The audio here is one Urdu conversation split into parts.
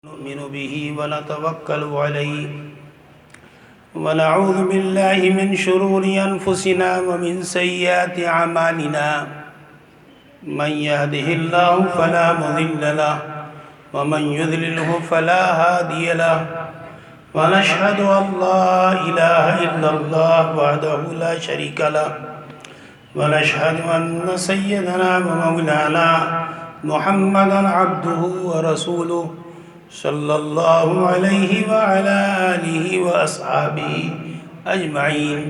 نؤمن به ونتوكل عليه ونعوذ بالله من شرور أنفسنا ومن سيئات أعمالنا من يهده الله فلا مضل له ومن يضلله فلا هادي له ونشهد أن لا إله إلا الله وحده لا شريك له ونشهد أن سيدنا ومولانا محمدا عبده ورسوله صلی اللہ علیہ وعلا آلہ واصحابہ اجمعین۔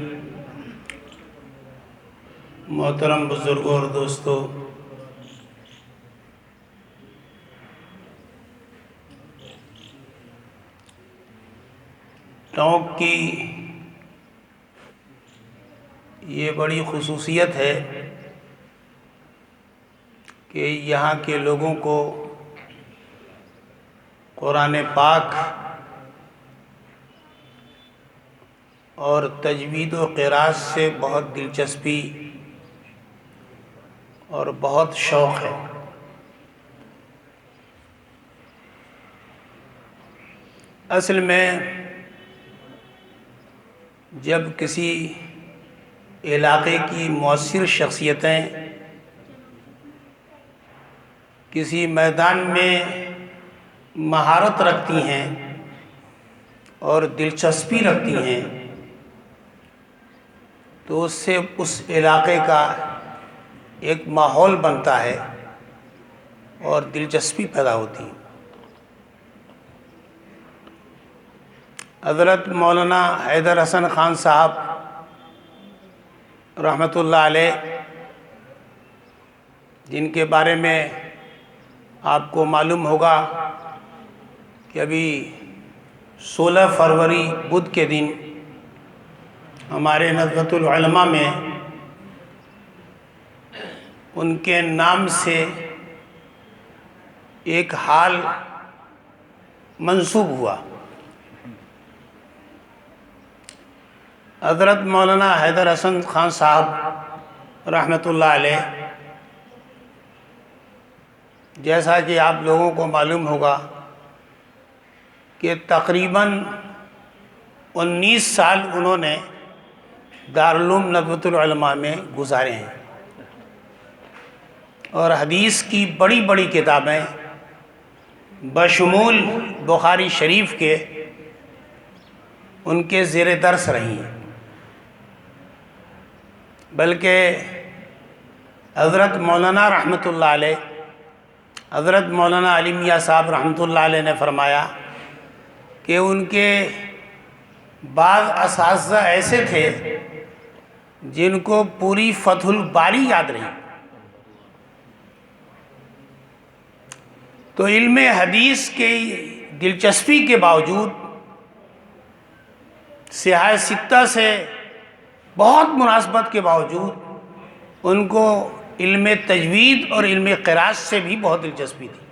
محترم بزرگوں اور دوستو، ٹونک کی یہ بڑی خصوصیت ہے کہ یہاں کے لوگوں کو قرآن پاک اور تجوید و قراءت سے بہت دلچسپی اور بہت شوق ہے۔ اصل میں جب کسی علاقے کی مؤثر شخصیتیں کسی میدان میں مہارت رکھتی ہیں اور دلچسپی رکھتی ہیں تو اس سے اس علاقے کا ایک ماحول بنتا ہے اور دلچسپی پیدا ہوتی ہے۔ حضرت مولانا حیدر حسن خان صاحب رحمۃ اللہ علیہ، جن کے بارے میں آپ کو معلوم ہوگا کہ ابھی 16 فروری بدھ کے دن ہمارے ندوۃ العلماء میں ان کے نام سے ایک حال منسوب ہوا۔ حضرت مولانا حیدر حسن خان صاحب رحمۃ اللہ علیہ، جیسا کہ آپ لوگوں کو معلوم ہوگا کہ تقریباً 19 سال انہوں نے دارالعلوم ندوۃ العلماء میں گزارے ہیں اور حدیث کی بڑی بڑی کتابیں بشمول بخاری شریف کے ان کے زیر درس رہی ہیں۔ بلکہ حضرت مولانا رحمۃ اللہ علیہ، حضرت مولانا علی میاں صاحب رحمۃ اللہ علیہ نے فرمایا کہ ان کے بعض اساتذہ ایسے تھے جن کو پوری فتح الباری یاد رہی۔ تو علم حدیث کی دلچسپی کے باوجود، سیاح ستہ سے بہت مناسبت کے باوجود، ان کو علم تجوید اور علم قراءت سے بھی بہت دلچسپی تھی،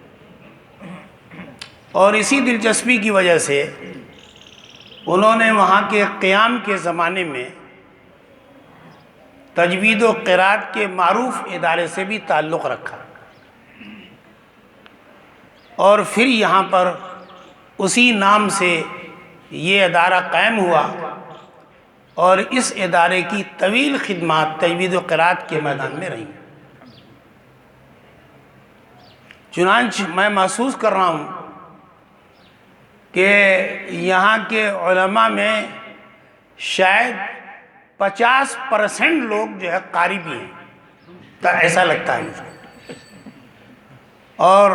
اور اسی دلچسپی کی وجہ سے انہوں نے وہاں کے قیام کے زمانے میں تجوید و قراءت کے معروف ادارے سے بھی تعلق رکھا، اور پھر یہاں پر اسی نام سے یہ ادارہ قائم ہوا، اور اس ادارے کی طویل خدمات تجوید و قراءت کے میدان میں رہیں۔ چنانچہ میں محسوس کر رہا ہوں کہ یہاں کے علماء میں شاید 50% لوگ جو ہے قاری بھی ہیں، تو ایسا لگتا ہے مجھے۔ اور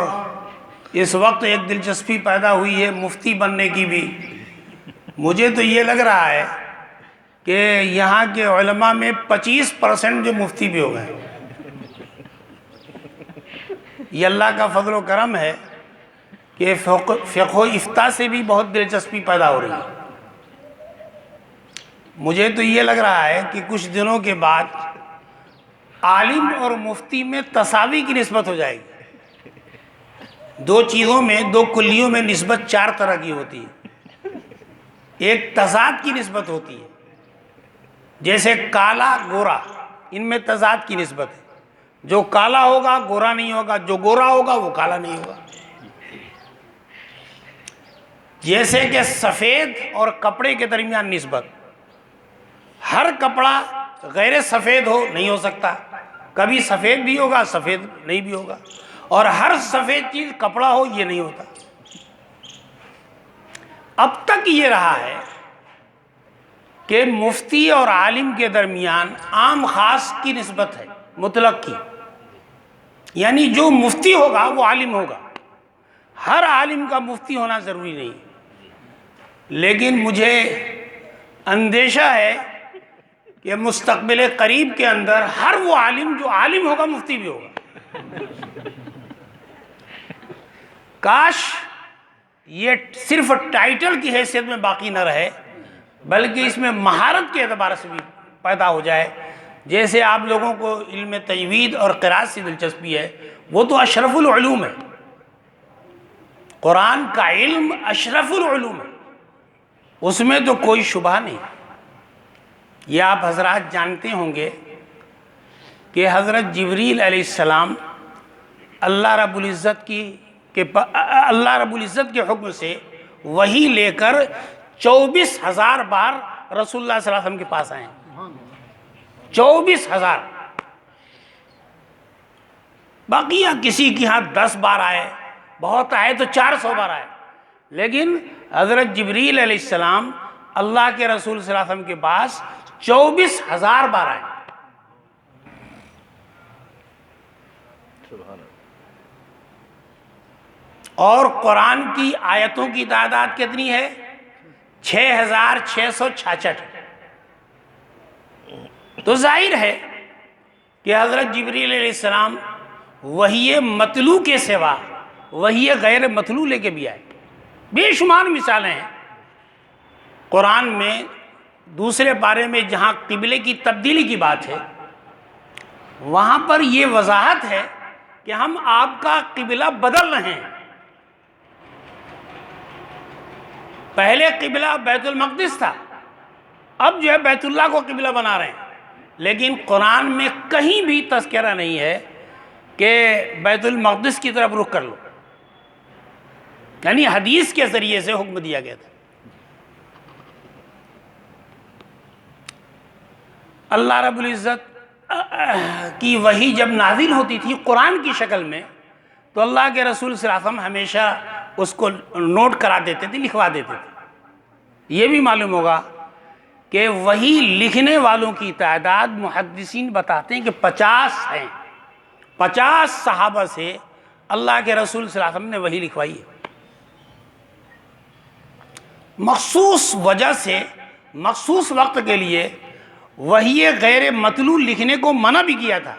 اس وقت ایک دلچسپی پیدا ہوئی ہے مفتی بننے کی بھی۔ مجھے تو یہ لگ رہا ہے کہ یہاں کے علماء میں 25% جو مفتی بھی ہو گئے۔ یہ اللہ کا فضل و کرم ہے کہ فقہ و افتاء سے بھی بہت دلچسپی پیدا ہو رہی ہے۔ مجھے تو یہ لگ رہا ہے کہ کچھ دنوں کے بعد عالم اور مفتی میں تساوی کی نسبت ہو جائے گی۔ دو چیزوں میں، دو کلیوں میں نسبت 4 طرح کی ہوتی ہے۔ ایک تضاد کی نسبت ہوتی ہے، جیسے کالا گورا، ان میں تضاد کی نسبت ہے۔ جو کالا ہوگا گورا نہیں ہوگا، جو گورا ہوگا وہ کالا نہیں ہوگا۔ جیسے کہ سفید اور کپڑے کے درمیان نسبت، ہر کپڑا غیر سفید نہیں ہو سکتا، کبھی سفید بھی ہوگا سفید نہیں بھی ہوگا، اور ہر سفید چیز کپڑا ہو یہ نہیں ہوتا۔ اب تک یہ رہا ہے کہ مفتی اور عالم کے درمیان عام خاص کی نسبت ہے، مطلق کی، یعنی جو مفتی ہوگا وہ عالم ہوگا، ہر عالم کا مفتی ہونا ضروری نہیں، لیکن مجھے اندیشہ ہے کہ مستقبل قریب کے اندر ہر وہ عالم جو عالم ہوگا مفتی بھی ہوگا۔ کاش یہ صرف ٹائٹل کی حیثیت میں باقی نہ رہے، بلکہ اس میں مہارت کے اعتبار سے بھی پیدا ہو جائے۔ جیسے آپ لوگوں کو علم تجوید اور قراءت سے دلچسپی ہے، وہ تو اشرف العلوم ہے، قرآن کا علم اشرف العلوم ہے، اس میں تو کوئی شبہ نہیں۔ یہ آپ حضرات جانتے ہوں گے کہ حضرت جبریل علیہ السلام اللہ رب العزت کے حکم سے وحی لے کر 24,000 بار رسول اللہ صلی اللہ علیہ وسلم کے پاس آئے ہیں، 24,000۔ باقی کسی کی ہاں 10 بار آئے، بہت آئے تو 400 بار آئے، لیکن حضرت جبریل علیہ السلام اللہ کے رسول صلی اللہ علیہ وسلم کے پاس 24,000 بار آئے۔ اور قرآن کی آیتوں کی تعداد کتنی ہے؟ 6,666۔ تو ظاہر ہے کہ حضرت جبریل علیہ السلام وحی مطلوع کے سوا وحی غیر مطلوع لے کے بھی آئے۔ بے شمار مثالیں ہیں قرآن میں، دوسرے پارے میں جہاں قبلے کی تبدیلی کی بات ہے وہاں پر یہ وضاحت ہے کہ ہم آپ کا قبلہ بدل رہے ہیں۔ پہلے قبلہ بیت المقدس تھا، اب جو ہے بیت اللہ کو قبلہ بنا رہے ہیں، لیکن قرآن میں کہیں بھی تذکرہ نہیں ہے کہ بیت المقدس کی طرف رخ کر لو، یعنی حدیث کے ذریعے سے حکم دیا گیا تھا۔ اللہ رب العزت کی وحی جب نازل ہوتی تھی قرآن کی شکل میں تو اللہ کے رسول صلی اللہ علیہ وسلم ہمیشہ اس کو نوٹ کرا دیتے تھے، لکھوا دیتے تھے۔ یہ بھی معلوم ہوگا کہ وحی لکھنے والوں کی تعداد محدثین بتاتے ہیں کہ 50 ہیں، 50 صحابہ سے اللہ کے رسول صلی اللہ علیہ وسلم نے وحی لکھوائی ہے۔ مخصوص وجہ سے مخصوص وقت کے لیے وحی غیر مطلوع لکھنے کو منع بھی کیا تھا،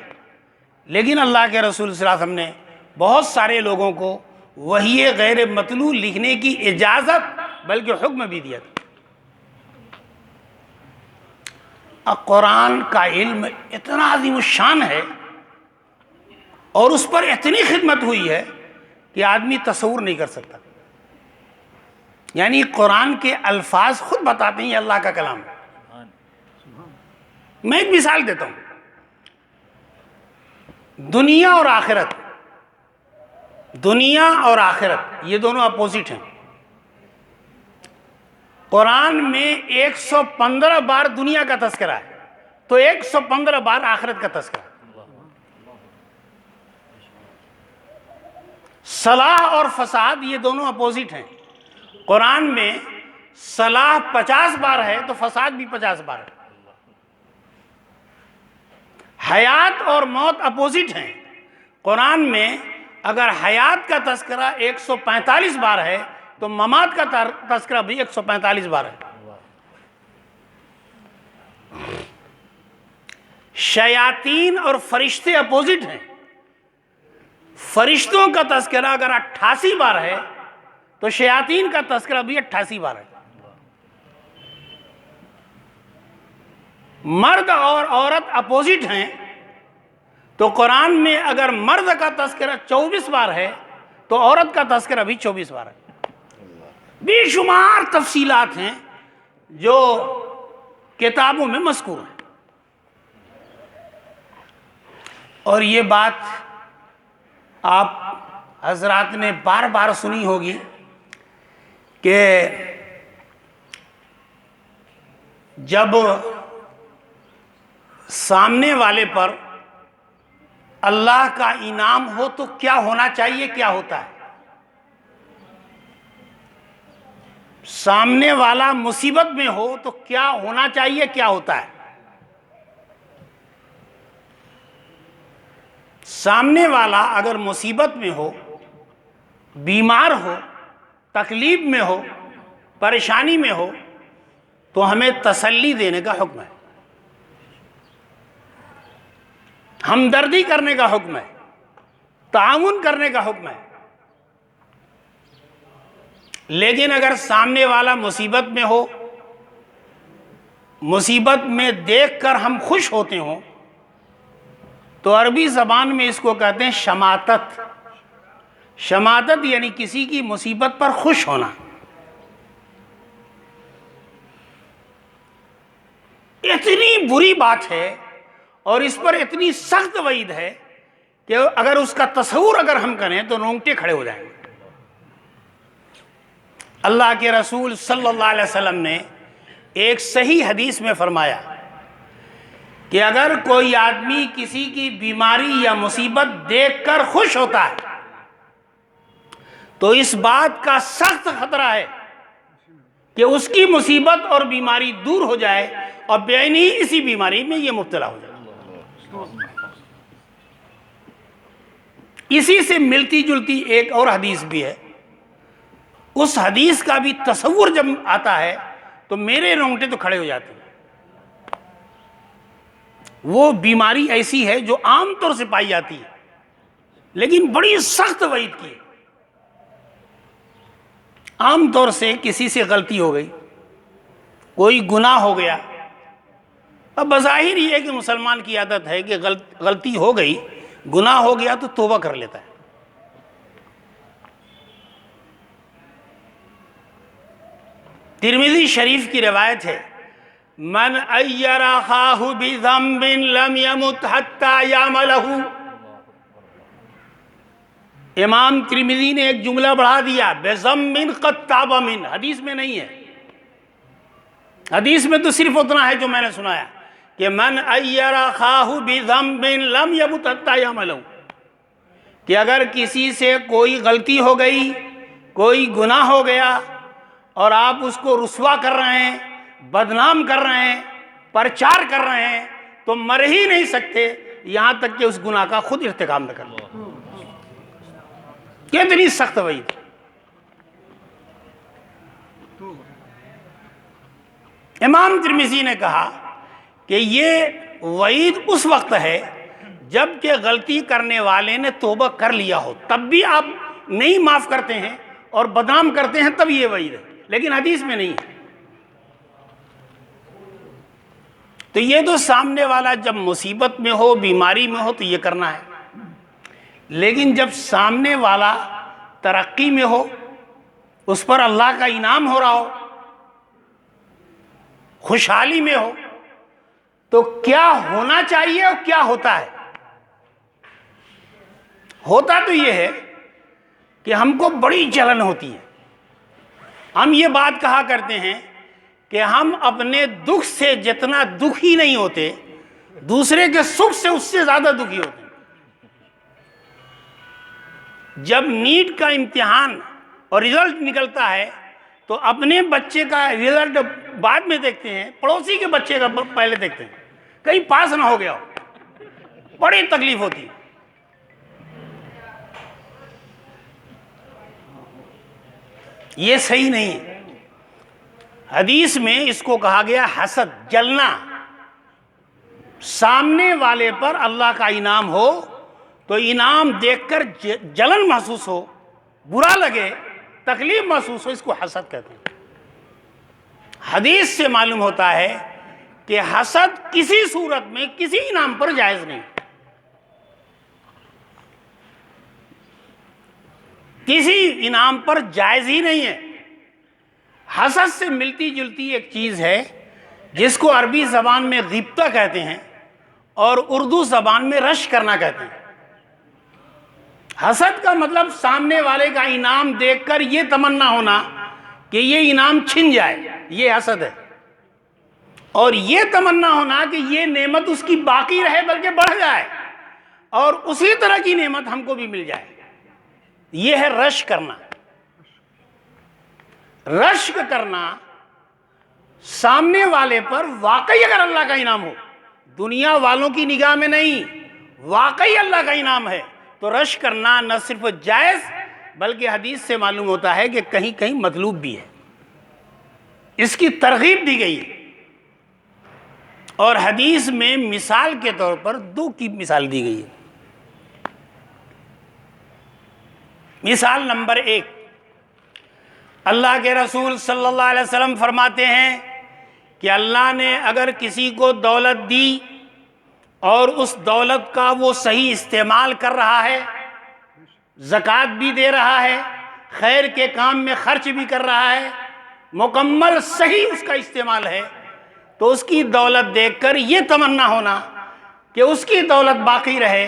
لیکن اللہ کے رسول صلی اللہ علیہ وسلم نے بہت سارے لوگوں کو وحی غیر مطلوع لکھنے کی اجازت بلکہ حکم بھی دیا تھا۔ قرآن کا علم اتنا عظیم الشان ہے اور اس پر اتنی خدمت ہوئی ہے کہ آدمی تصور نہیں کر سکتا۔ یعنی قرآن کے الفاظ خود بتاتے ہیں یہ اللہ کا کلام ہے۔ میں ایک مثال دیتا ہوں، دنیا اور آخرت، دنیا اور آخرت یہ دونوں اپوزٹ ہیں۔ قرآن میں 115 بار دنیا کا تذکرہ ہے تو 115 بار آخرت کا تذکرہ۔ صلاح اور فساد یہ دونوں اپوزٹ ہیں۔ قرآن میں صلاح 50 بار ہے تو فساد بھی 50 بار ہے۔ حیات اور موت اپوزٹ ہیں۔ قرآن میں اگر حیات کا تذکرہ 145 بار ہے تو ممات کا تذکرہ بھی 145 بار ہے۔ شیاطین اور فرشتے اپوزٹ ہیں۔ فرشتوں کا تذکرہ اگر 88 بار ہے تو شیاطین کا تذکرہ بھی 88 بار ہے۔ مرد اور عورت اپوزٹ ہیں تو قرآن میں اگر مرد کا تذکرہ 24 بار ہے تو عورت کا تذکرہ بھی 24 بار ہے۔ بے شمار تفصیلات ہیں جو کتابوں میں مذکور ہیں۔ اور یہ بات آپ حضرات نے بار بار سنی ہوگی کہ جب سامنے والے پر اللہ کا انعام ہو تو کیا ہونا چاہیے، کیا ہوتا ہے؟ سامنے والا مصیبت میں ہو تو کیا ہونا چاہیے، کیا ہوتا ہے؟ سامنے والا اگر مصیبت میں ہو، بیمار ہو، تکلیف میں ہو، پریشانی میں ہو تو ہمیں تسلی دینے کا حکم ہے، ہمدردی کرنے کا حکم ہے، تعاون کرنے کا حکم ہے۔ لیکن اگر سامنے والا مصیبت میں ہو، مصیبت میں دیکھ کر ہم خوش ہوتے ہوں تو عربی زبان میں اس کو کہتے ہیں شماتت۔ شماتت یعنی کسی کی مصیبت پر خوش ہونا۔ اتنی بری بات ہے اور اس پر اتنی سخت وعید ہے کہ اگر اس کا تصور اگر ہم کریں تو رونگٹے کھڑے ہو جائیں گے۔ اللہ کے رسول صلی اللہ علیہ وسلم نے ایک صحیح حدیث میں فرمایا کہ اگر کوئی آدمی کسی کی بیماری یا مصیبت دیکھ کر خوش ہوتا ہے تو اس بات کا سخت خطرہ ہے کہ اس کی مصیبت اور بیماری دور ہو جائے اور بعینی اسی بیماری میں یہ مبتلا ہو جائے۔ اسی سے ملتی جلتی ایک اور حدیث بھی ہے، اس حدیث کا بھی تصور جب آتا ہے تو میرے رونگٹے تو کھڑے ہو جاتے ہیں۔ وہ بیماری ایسی ہے جو عام طور سے پائی جاتی ہے لیکن بڑی سخت وعید کی ہے۔ عام طور سے کسی سے غلطی ہو گئی، کوئی گناہ ہو گیا، اب بظاہر یہ ہے کہ مسلمان کی عادت ہے کہ غلطی ہو گئی، گناہ ہو گیا تو توبہ کر لیتا ہے۔ ترمذی شریف کی روایت ہے، من ایر اخاہ بذنب لم یمت حتی یعملہ۔ امام ترمذی نے ایک جملہ بڑھا دیا، بذنب قد تاب من، حدیث میں نہیں ہے۔ حدیث میں تو صرف اتنا ہے جو میں نے سنایا کہ من ایر اخاہ بذنب لم یمت حتی یعملہ، کہ اگر کسی سے کوئی غلطی ہو گئی، کوئی گناہ ہو گیا اور آپ اس کو رسوا کر رہے ہیں، بدنام کر رہے ہیں، پرچار کر رہے ہیں تو مر ہی نہیں سکتے یہاں تک کہ اس گناہ کا خود ارتکاب نہ کر لیں۔ کتنی سخت وعید۔ امام ترمذی نے کہا کہ یہ وعید اس وقت ہے جب کہ غلطی کرنے والے نے توبہ کر لیا ہو، تب بھی آپ نہیں معاف کرتے ہیں اور بدنام کرتے ہیں، تب یہ وعید ہے، لیکن حدیث میں نہیں ہے۔ تو یہ تو سامنے والا جب مصیبت میں ہو، بیماری میں ہو تو یہ کرنا ہے، لیکن جب سامنے والا ترقی میں ہو، اس پر اللہ کا انعام ہو رہا ہو، خوشحالی میں ہو، تو کیا ہونا چاہیے اور کیا ہوتا ہے؟ ہوتا تو یہ ہے کہ ہم کو بڑی جلن ہوتی ہے۔ ہم یہ بات کہا کرتے ہیں کہ ہم اپنے دکھ سے جتنا دکھی نہیں ہوتے، دوسرے کے سکھ سے اس سے زیادہ دکھی ہوتے ہیں۔ جب نیٹ کا امتحان اور رزلٹ نکلتا ہے تو اپنے بچے کا رزلٹ بعد میں دیکھتے ہیں، پڑوسی کے بچے کا پہلے دیکھتے ہیں، کہیں پاس نہ ہو گیا ہو، بڑی تکلیف ہوتی ہے۔ یہ صحیح نہیں ہے۔ حدیث میں اس کو کہا گیا حسد، جلنا۔ سامنے والے پر اللہ کا انعام ہو تو انعام دیکھ کر جلن محسوس ہو، برا لگے، تکلیف محسوس ہو، اس کو حسد کہتے ہیں۔ حدیث سے معلوم ہوتا ہے کہ حسد کسی صورت میں کسی انعام پر جائز نہیں، کسی انعام پر جائز ہی نہیں ہے۔ حسد سے ملتی جلتی ایک چیز ہے جس کو عربی زبان میں غبطہ کہتے ہیں اور اردو زبان میں رش کرنا کہتے ہیں۔ حسد کا مطلب سامنے والے کا انعام دیکھ کر یہ تمنا ہونا کہ یہ انعام چھن جائے، یہ حسد ہے، اور یہ تمنا ہونا کہ یہ نعمت اس کی باقی رہے بلکہ بڑھ جائے اور اسی طرح کی نعمت ہم کو بھی مل جائے، یہ ہے رشک کرنا۔ رشک کرنا سامنے والے پر واقعی اگر اللہ کا انعام ہو، دنیا والوں کی نگاہ میں نہیں، واقعی اللہ کا انعام ہے، تو رشک کرنا نہ صرف جائز بلکہ حدیث سے معلوم ہوتا ہے کہ کہیں کہیں مطلوب بھی ہے، اس کی ترغیب دی گئی ہے۔ اور حدیث میں مثال کے طور پر 2 کی مثال دی گئی ہے۔ مثال نمبر 1، اللہ کے رسول صلی اللہ علیہ وسلم فرماتے ہیں کہ اللہ نے اگر کسی کو دولت دی اور اس دولت کا وہ صحیح استعمال کر رہا ہے، زکوٰۃ بھی دے رہا ہے، خیر کے کام میں خرچ بھی کر رہا ہے، مکمل صحیح اس کا استعمال ہے، تو اس کی دولت دیکھ کر یہ تمنا ہونا کہ اس کی دولت باقی رہے،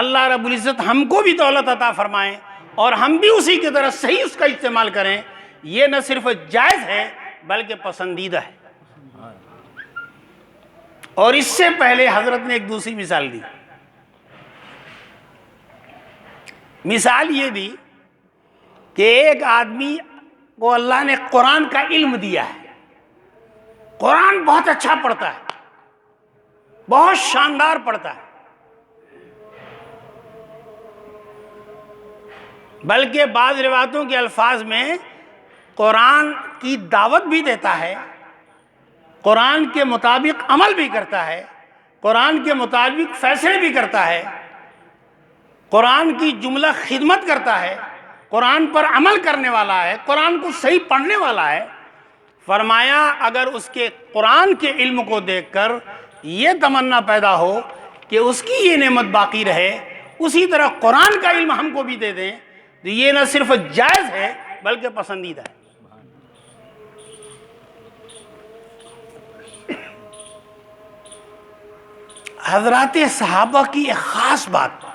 اللہ رب العزت ہم کو بھی دولت عطا فرمائیں اور ہم بھی اسی کی طرح صحیح اس کا استعمال کریں، یہ نہ صرف جائز ہے بلکہ پسندیدہ ہے۔ اور اس سے پہلے حضرت نے ایک دوسری مثال دی۔ مثال یہ دی کہ ایک آدمی کو اللہ نے قرآن کا علم دیا ہے، قرآن بہت اچھا پڑھتا ہے، بہت شاندار پڑھتا ہے، بلکہ بعض روایتوں کے الفاظ میں قرآن کی دعوت بھی دیتا ہے، قرآن کے مطابق عمل بھی کرتا ہے، قرآن کے مطابق فیصلے بھی کرتا ہے، قرآن کی جملہ خدمت کرتا ہے، قرآن پر عمل کرنے والا ہے، قرآن کو صحیح پڑھنے والا ہے۔ فرمایا اگر اس کے قرآن کے علم کو دیکھ کر یہ تمنا پیدا ہو کہ اس کی یہ نعمت باقی رہے، اسی طرح قرآن کا علم ہم کو بھی دے دیں، تو یہ نہ صرف جائز ہے بلکہ پسندیدہ ہے۔ حضرات صحابہ کی ایک خاص بات،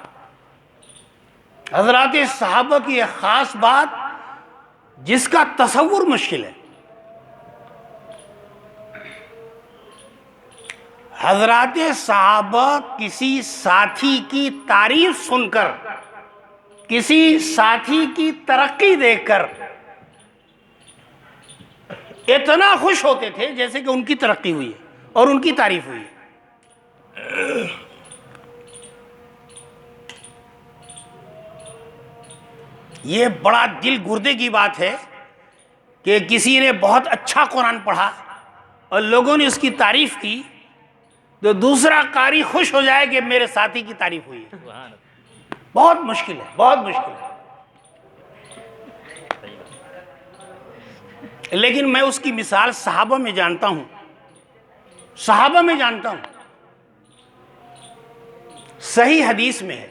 حضرات صحابہ کی ایک خاص بات جس کا تصور مشکل ہے۔ حضرات صحابہ کسی ساتھی کی تعریف سن کر، کسی ساتھی کی ترقی دیکھ کر اتنا خوش ہوتے تھے جیسے کہ ان کی ترقی ہوئی ہے اور ان کی تعریف ہوئی ہے۔ یہ بڑا دل گردے کی بات ہے کہ کسی نے بہت اچھا قرآن پڑھا اور لوگوں نے اس کی تعریف کی تو دوسرا قاری خوش ہو جائے کہ میرے ساتھی کی تعریف ہوئی ہے۔ بہت مشکل ہے، بہت مشکل ہے۔ لیکن میں اس کی مثال صحابہ میں جانتا ہوں، صحابہ میں جانتا ہوں، صحیح حدیث میں ہے۔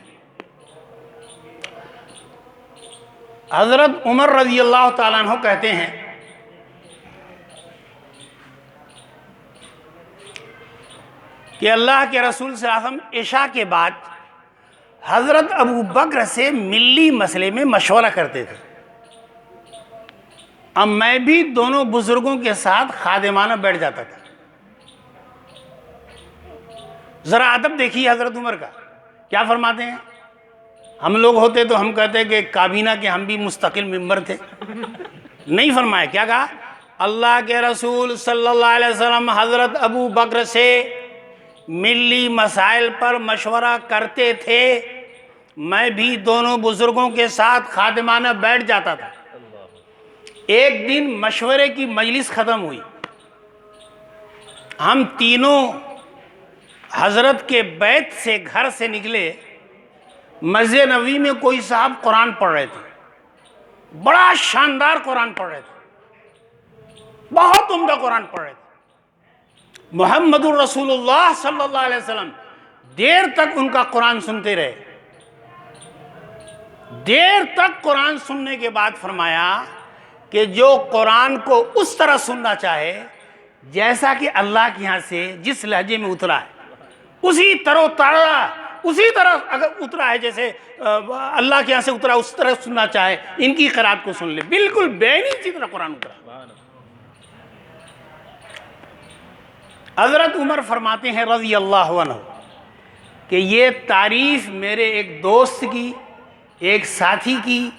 حضرت عمر رضی اللہ تعالیٰ عنہ کہتے ہیں کہ اللہ کے رسول صلی اللہ علیہ وسلم عشاء کے بعد حضرت ابو بکر سے ملی مسئلے میں مشورہ کرتے تھے، اب میں بھی دونوں بزرگوں کے ساتھ خادمانہ بیٹھ جاتا تھا۔ ذرا ادب دیکھیے حضرت عمر کا، کیا فرماتے ہیں؟ ہم لوگ ہوتے تو ہم کہتے کہ کابینہ کے ہم بھی مستقل ممبر تھے، نہیں فرمایا، کیا کہا؟ اللہ کے رسول صلی اللہ علیہ وسلم حضرت ابو بکر سے ملی مسائل پر مشورہ کرتے تھے، میں بھی دونوں بزرگوں کے ساتھ خادمانہ بیٹھ جاتا تھا۔ ایک دن مشورے کی مجلس ختم ہوئی، ہم تینوں حضرت کے بیت سے گھر سے نکلے، مسجد نبوی میں کوئی صاحب قرآن پڑھ رہے تھے، بڑا شاندار قرآن پڑھ رہے تھے، بہت عمدہ قرآن پڑھ رہے تھے۔ محمد الرسول اللہ صلی اللہ علیہ وسلم دیر تک ان کا قرآن سنتے رہے، دیر تک قرآن سننے کے بعد فرمایا کہ جو قرآن کو اس طرح سننا چاہے جیسا کہ اللہ کے یہاں سے جس لہجے میں اترا ہے، اسی طرح تازہ اسی طرح اگر اترا ہے جیسے اللہ کے یہاں سے اترا اس طرح سننا چاہے ان کی قرات کو سن لے، بالکل بینی اسی طرح قرآن اترا۔ حضرت عمر فرماتے ہیں رضی اللہ عنہ کہ یہ تعریف میرے ایک دوست کی، ایک ساتھی کی،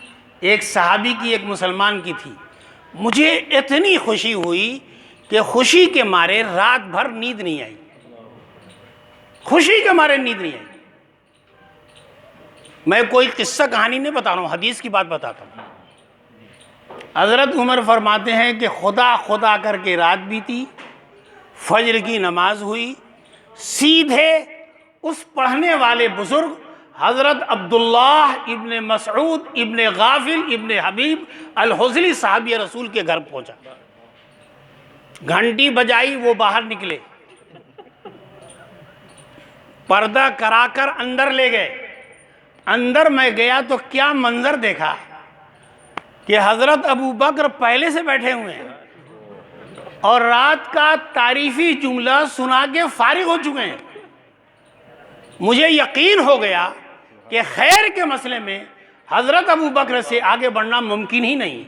ایک صحابی کی، ایک مسلمان کی تھی، مجھے اتنی خوشی ہوئی کہ خوشی کے مارے رات بھر نیند نہیں آئی، خوشی کے مارے نیند نہیں آئی۔ میں کوئی قصہ کہانی نہیں بتا رہا ہوں، حدیث کی بات بتاتا ہوں۔ حضرت عمر فرماتے ہیں کہ خدا خدا کر کے رات بیتی، فجر کی نماز ہوئی، سیدھے اس پڑھنے والے بزرگ حضرت عبداللہ ابن مسعود ابن غافل ابن حبیب الحزلی صحابی رسول کے گھر پہنچا، گھنٹی بجائی، وہ باہر نکلے، پردہ کرا کر اندر لے گئے۔ اندر میں گیا تو کیا منظر دیکھا کہ حضرت ابو بکر پہلے سے بیٹھے ہوئے ہیں اور رات کا تعریفی جملہ سنا کے فارغ ہو چکے ہیں۔ مجھے یقین ہو گیا کہ خیر کے مسئلے میں حضرت ابو بکر سے آگے بڑھنا ممکن ہی نہیں۔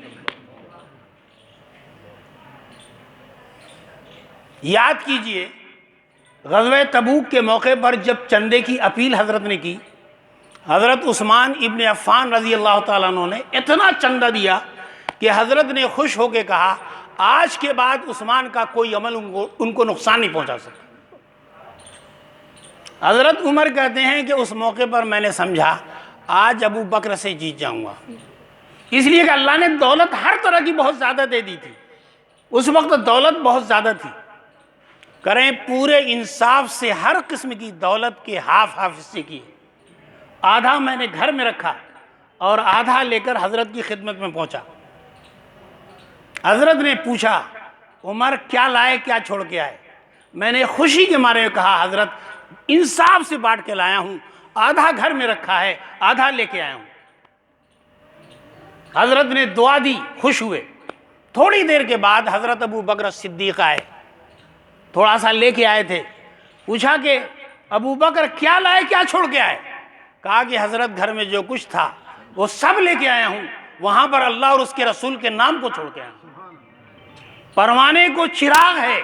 یاد کیجئے غزوہ تبوک کے موقع پر جب چندے کی اپیل حضرت نے کی، حضرت عثمان ابن عفان رضی اللہ تعالیٰ عنہ نے اتنا چندہ دیا کہ حضرت نے خوش ہو کے کہا آج کے بعد عثمان کا کوئی عمل ان کو نقصان نہیں پہنچا سکتا۔ حضرت عمر کہتے ہیں کہ اس موقع پر میں نے سمجھا آج ابو بکر سے جیت جاؤں گا، اس لیے کہ اللہ نے دولت ہر طرح کی بہت زیادہ دے دی تھی، اس وقت دولت بہت زیادہ تھی۔ کریں پورے انصاف سے ہر قسم کی دولت کے ہاف حصے کی، آدھا میں نے گھر میں رکھا اور آدھا لے کر حضرت کی خدمت میں پہنچا۔ حضرت نے پوچھا عمر کیا لائے، کیا چھوڑ کے آئے؟ میں نے خوشی کے مارے کہا حضرت انصاف سے بانٹ کے لایا ہوں، آدھا گھر میں رکھا ہے، آدھا لے کے آیا ہوں۔ حضرت نے دعا دی، خوش ہوئے۔ تھوڑی دیر کے بعد حضرت ابو بکر صدیق آئے، تھوڑا سا لے کے آئے تھے۔ پوچھا کہ ابو بکر کیا لائے، کیا چھوڑ کے آئے؟ کہا کہ حضرت گھر میں جو کچھ تھا وہ سب لے کے آیا ہوں، وہاں پر اللہ اور اس کے رسول کے نام کو چھوڑ کے آیا ہوں۔ پروانے کو چراغ ہے،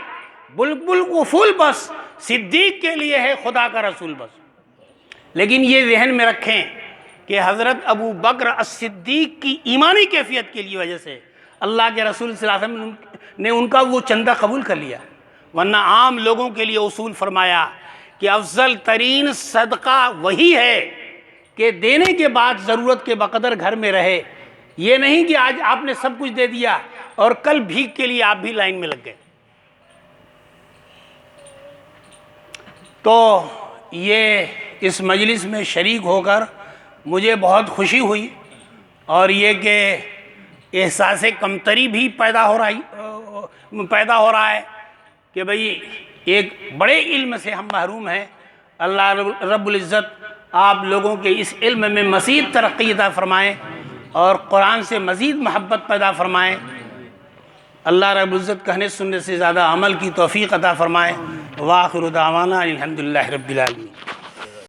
بلبل کو پھول بس، صدیق کے لیے ہے خدا کا رسول بس۔ لیکن یہ ذہن میں رکھیں کہ حضرت ابو بکر الصدیق کی ایمانی کیفیت کے لیے وجہ سے اللہ کے رسول صلی اللہ علیہ وسلم نے ان کا وہ چندہ قبول کر لیا، ورنہ عام لوگوں کے لیے اصول فرمایا کہ افضل ترین صدقہ وہی ہے کہ دینے کے بعد ضرورت کے بقدر گھر میں رہے، یہ نہیں کہ آج آپ نے سب کچھ دے دیا اور کل بھیک کے لیے آپ بھی لائن میں لگ گئے۔ تو یہ اس مجلس میں شریک ہو کر مجھے بہت خوشی ہوئی، اور یہ کہ احساس کمتری بھی پیدا ہو رہا ہے کہ بھئی ایک بڑے علم سے ہم محروم ہیں۔ اللہ رب العزت آپ لوگوں کے اس علم میں مزید ترقی عطا فرمائیں اور قرآن سے مزید محبت پیدا فرمائیں۔ اللہ رب العزت کہنے سننے سے زیادہ عمل کی توفیق عطا فرمائیں۔ وآخر دعوانا الحمدللہ رب العالمین۔